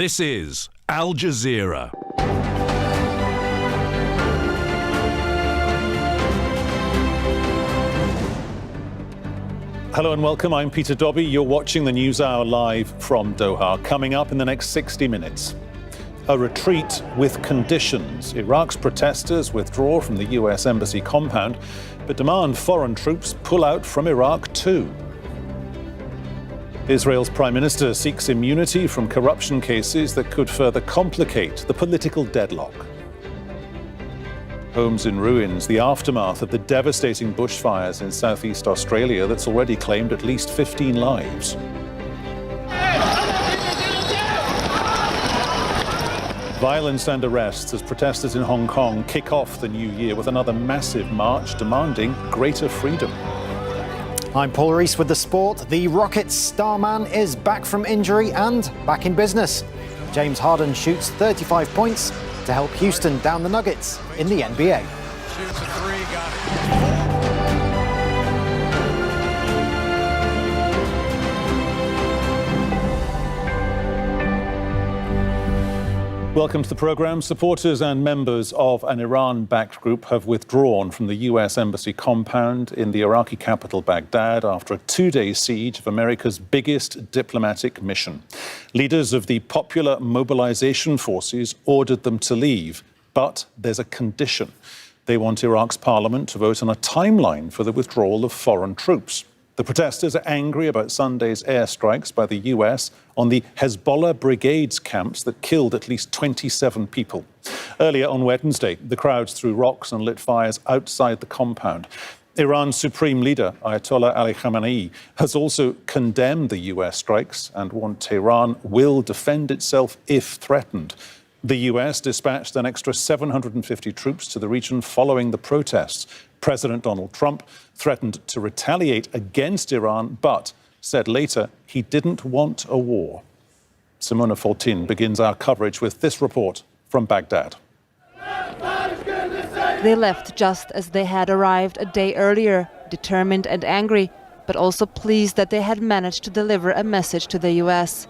This is Al Jazeera. Hello and welcome, I'm Peter Dobby. You're watching the Newshour live from Doha. Coming up in the next 60 minutes. A retreat with conditions. Iraq's protesters withdraw from the US Embassy compound, but demand foreign troops pull out from Iraq too. Israel's Prime Minister seeks immunity from corruption cases that could further complicate the political deadlock. Homes in ruins, the aftermath of the devastating bushfires in southeast Australia that's already claimed at least 15 lives. Violence and arrests as protesters in Hong Kong kick off the new year with another massive march demanding greater freedom. I'm Paul Rees with the sport. The Rockets' star man is back from injury and back in business. James Harden shoots 35 points to help Houston down the Nuggets in the NBA. Shoots a three, got it. Welcome to the programme. Supporters and members of an Iran-backed group have withdrawn from the US Embassy compound in the Iraqi capital, Baghdad, after a two-day siege of America's biggest diplomatic mission. Leaders of the Popular Mobilization Forces ordered them to leave, but there's a condition. They want Iraq's parliament to vote on a timeline for the withdrawal of foreign troops. The protesters are angry about Sunday's airstrikes by the US on the Hezbollah brigades camps that killed at least 27 people. Earlier on Wednesday, the crowds threw rocks and lit fires outside the compound. Iran's supreme leader, Ayatollah Ali Khamenei, has also condemned the US strikes and warned Tehran will defend itself if threatened. The US dispatched an extra 750 troops to the region following the protests. President Donald Trump threatened to retaliate against Iran, but said later he didn't want a war. Simona Fortin begins our coverage with this report from Baghdad. They left just as they had arrived a day earlier, determined and angry, but also pleased that they had managed to deliver a message to the US.